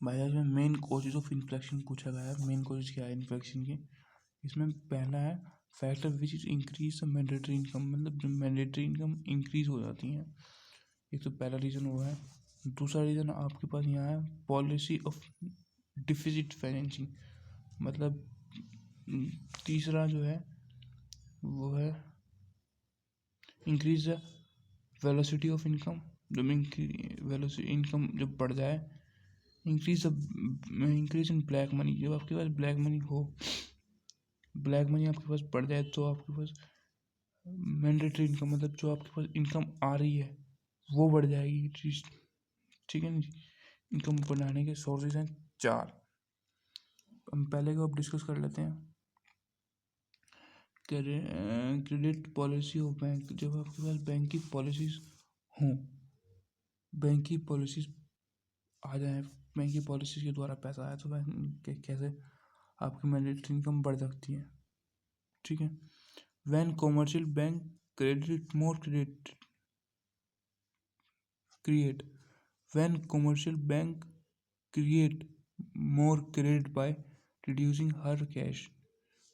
बाईस में main causes of inflection पूछा गया है। मेन कॉजेज क्या है इन्फ्लेक्शन के? इसमें पहला है factor which is increase the mandatory income, मतलब जो मैंडेटरी इनकम इंक्रीज हो जाती है। एक तो पहला रीज़न वो है। दूसरा रीज़न आपके पास यहाँ है पॉलिसी ऑफ डिफिजिट फाइनेंसिंग, मतलब तीसरा जो है वो है increase the velocity of income, जब वेलोसिटी इनकम जब बढ़ जाए। इंक्रीज इन ब्लैक मनी, जब आपके पास ब्लैक मनी हो, ब्लैक मनी आपके पास बढ़ जाए तो आपके पास मैंडेटरी इनकम, मतलब जो आपके पास इनकम आ रही है वो बढ़ जाएगी चीज़। ठीक है ना जी। इनकम बढ़ाने के सोर्सेज हैं 4। हम पहले को अब डिस्कस कर लेते हैं। क्रेडिट पॉलिसी ऑफ बैंक, जब आपके पास बैंक की पॉलिसीज हों, बैंक की पॉलिसीज आ जाए, बैंक की पॉलिसीज के द्वारा पैसा आया तो बैंक कैसे आपकी मैंडेटरी इनकम बढ़ सकती है। ठीक है। When commercial bank credit more create when commercial bank create more credit bye reducing her cash,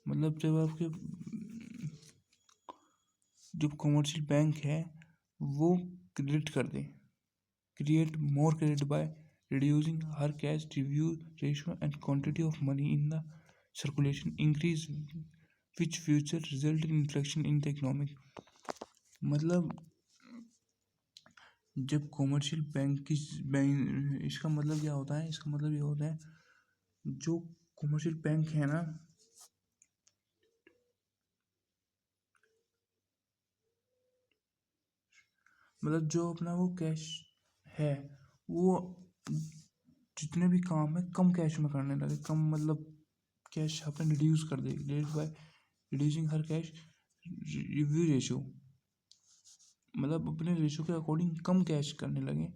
मतलब जब आपके जो कॉमर्शियल बैंक है वो क्रेडिट कर दे, create more credit by reducing her cash review ratio and quantity of money in the circulation increase which future result in inflection in the economic, मतलब जब कॉमर्शियल बैंक इसका मतलब क्या होता है? इसका मतलब ये होता है जो कॉमर्शियल बैंक है ना, मतलब जो अपना वो कैश है वो जितने भी काम है कम कैश में करने लगे, कम मतलब कैश अपने रिड्यूस कर देगी, that by reducing her cash रिव्यू रेशियो, मतलब अपने रेशियो के अकॉर्डिंग कम कैश करने लगे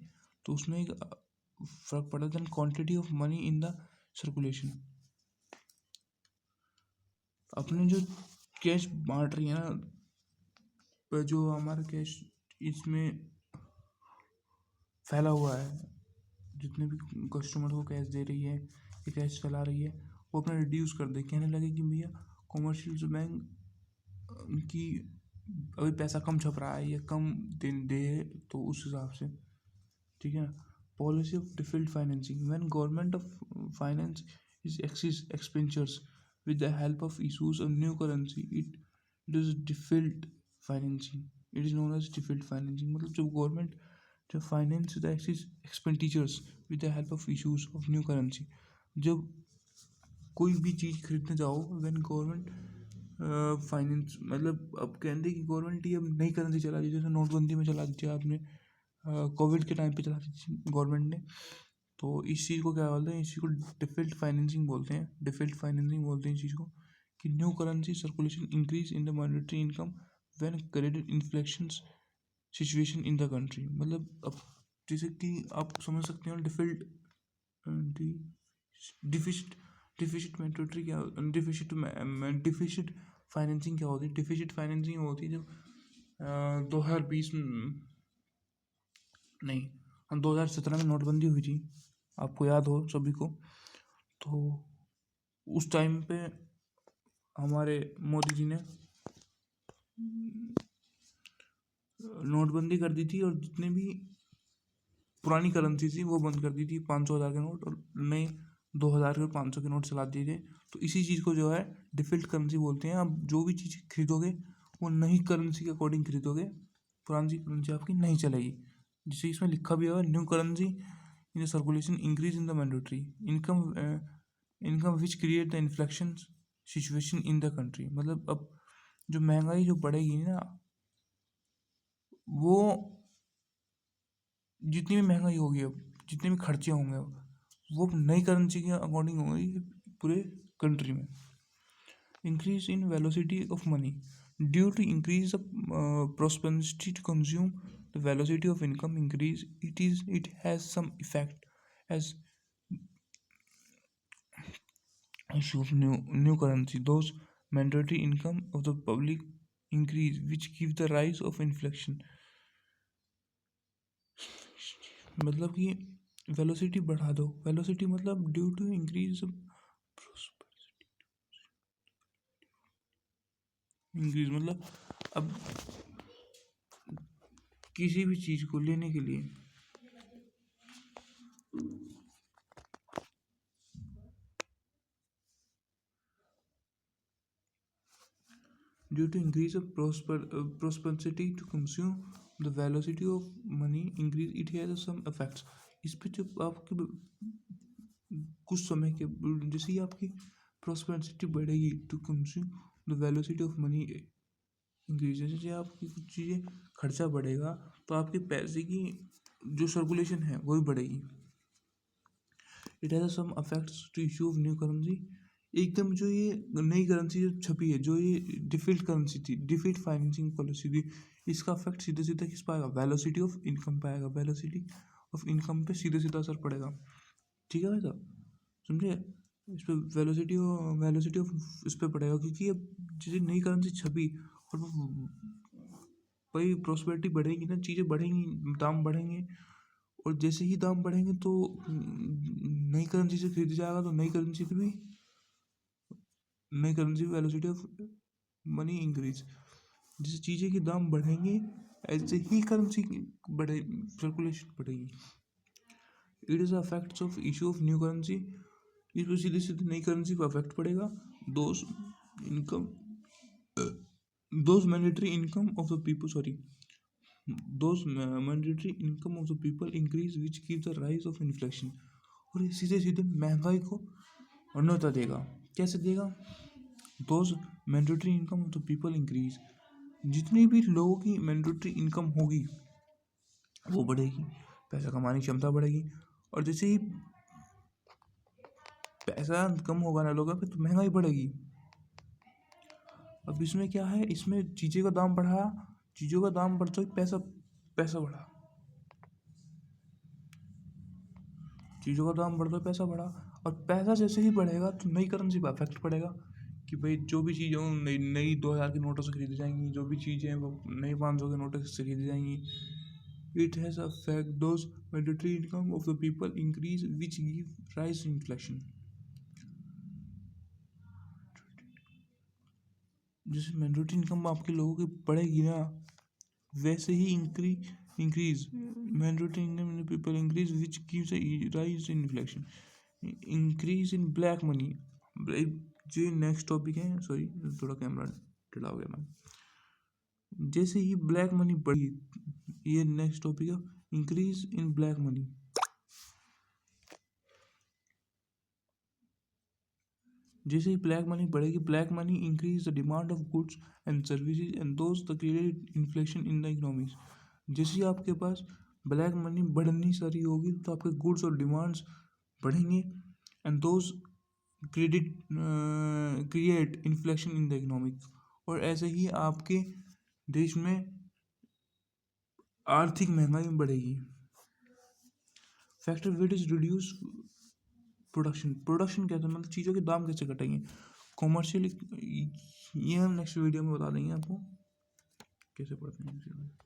तो उसमें एक फ़र्क पड़ा then quantity of money in the circulation, अपने जो कैश बांट रही है ना, जो हमारा कैश इसमें फैला हुआ है, जितने भी कस्टमर को कैश दे रही है या कैश चला रही है वो अपना रिड्यूस कर दे, कहने लगे कि भैया कॉमर्शियल जो बैंक की अभी पैसा कम छप रहा है या कम दे तो उस हिसाब से। ठीक है। Policy of deficit financing, when government of finance is expenditures with the help of issues of new currency, it is default financing, it is known as default financing, मतलब जब गवर्नमेंट जब finance the expenditures with the help of issues of new currency, जब कोई भी चीज़ खरीदने जाओ when government finance, मतलब अब कहते कि गवर्नमेंट ये अब नई करेंसी चला दी, जैसे नोटबंदी में चला दी आपने, कोविड के टाइम पे चला दी थी गवर्नमेंट ने, तो इस चीज़ को क्या बोलते हैं? इस चीज़ को डिफिल्ट फाइनेंसिंग बोलते हैं। डिफिल्ट फाइनेंसिंग बोलते हैं इस चीज़ को कि new currency circulation increase in the monetary income when credit inflections situation in the country, मतलब अब जैसे कि आप समझ सकते हो डिफिल्ट डिफिसिट डिफिसिट मैंडेटरी क्या, डिफिसिट फाइनेंसिंग क्या होती है? डिफिसिट फाइनेंसिंग होती है जब 2020 नहीं 2017 में नोटबंदी हुई थी, आपको याद हो सभी को, तो उस टाइम पे हमारे मोदी जी ने नोटबंदी कर दी थी और जितने भी पुरानी करेंसी थी वो बंद कर दी थी, 500,000 के नोट और नए 2,000 के और 500 के नोट चला दिए थे। तो इसी चीज़ को जो है डिफिल्ट करेंसी बोलते हैं। आप जो भी चीज़ खरीदोगे वो नई करेंसी के अकॉर्डिंग खरीदोगे, पुरानी करेंसी आपकी नहीं चलेगी। जिससे इसमें लिखा भी है new currency in the circulation increase in the mandatory income which create the inflection situation in the country, मतलब अब जो महंगाई जो बढ़ेगी ना, वो जितनी भी महंगाई होगी, अब जितने भी खर्चे होंगे वो नई करेंसी के अकॉर्डिंग होंगे पूरे कंट्री में। Increase in velocity of money due to increase prosperity to consume, the velocity of income increase, it has some effect as issue of new currency, those mandatory income of the public increase which give the rise of inflation, मतलब कि velocity बढ़ा दो, velocity मतलब due to increase मतलब अब किसी भी चीज़ को लेने के लिए due to increase of prosperity to consume the velocity of money increase, it has some effects. इस पे जब आपके कुछ समय के जैसे ही आपकी prosperity बढ़ेगी to consume the velocity of money increase, जैसे आपकी कुछ चीज़ें खर्चा बढ़ेगा तो आपके पैसे की जो सर्कुलेशन है वो भी बढ़ेगी. It has some effects to issue of new currency. एकदम जो ये नई करेंसी जो छपी है, जो ये डिफिल्ट करेंसी थी, डिफिल्ट फाइनेंसिंग पॉलिसी थी, इसका अफेक्ट सीधे सीधा किस पाएगा, वेलोसिटी ऑफ इनकम पे आएगा. वेलोसिटी ऑफ इनकम पे सीधे सीधा असर पड़ेगा. ठीक है भाई साहब, समझे. इस पर वेलोसिटी ऑफ इस पर पड़ेगा, क्योंकि अब जैसे नई करेंसी छपी और भाई प्रॉस्पेरिटी बढ़ेगी ना, चीज़ें बढ़ेंगी, दाम बढ़ेंगे, और जैसे ही दाम बढ़ेंगे तो नई करेंसी से खरीदा जाएगा, तो नई करेंसी पे भी वेलोसिटी ऑफ मनी इंक्रीज. जैसे चीज़ें के दाम बढ़ेंगे ऐसे ही करेंसी बढ़े, सर्कुलेशन बढ़ेगी. It is affects of issue of new currency. इस पर सीधे सीधे नई करेंसी पर अफेक्ट पड़ेगा. Those income those mandatory income of the people those mandatory income of the people increase which keep the rise of inflation. और ये सीधे सीधे महंगाई को अन्यथा देगा. कैसे देगा? those mandatory income of the people increase, जितनी भी लोगों की मैंडेटरी इनकम होगी वो बढ़ेगी, पैसा कमाने की क्षमता बढ़ेगी. और जैसे ही पैसा कम होगा ना लोगों पे, तो महंगाई बढ़ेगी. अब इसमें क्या है, इसमें चीज़ों का दाम बढ़ा, चीज़ों का दाम बढ़ता है, पैसा बढ़ा, चीज़ों का दाम बढ़ता है, पैसा बढ़ा. और पैसा जैसे ही बढ़ेगा तो नई करेंसी पर अफेक्ट पड़ेगा कि भाई जो भी चीज़ें नई 2000 के नोटों से खरीदी जाएंगी, जो भी चीज़ें हैं वो नई 500 के नोटों से खरीदी जाएंगी. It has affect those mandatory income of the people increase which give rise inflation. जैसे मैंडेटरी इनकम आपके लोगों की बढ़ेगी ना, वैसे ही increase mandatory income in the people increase which gives a rise in inflation. Increase in black money. जो next topic है, sorry थोड़ा कैमरा टेढ़ा हो गया मैं. जैसे ही ब्लैक मनी बढ़ी, ये नेक्स्ट टॉपिक है, इंक्रीज इन ब्लैक मनी. जैसे ही ब्लैक मनी बढ़ेगी, black money increase the demand of goods and services and those the create inflation in the economies. जैसे ही आपके पास ब्लैक मनी बढ़नी सारी होगी तो आपके गुड्स और डिमांड्स बढ़ेंगे, and those create inflation in the economic. और ऐसे ही आपके देश में आर्थिक महंगाई बढ़ेगी. Factor which is reduce production क्या था, मतलब चीज़ों के दाम कैसे घटेंगे, कॉमर्शियल. ये हम नेक्स्ट वीडियो में बता देंगे आपको कैसे पढ़ते हैं.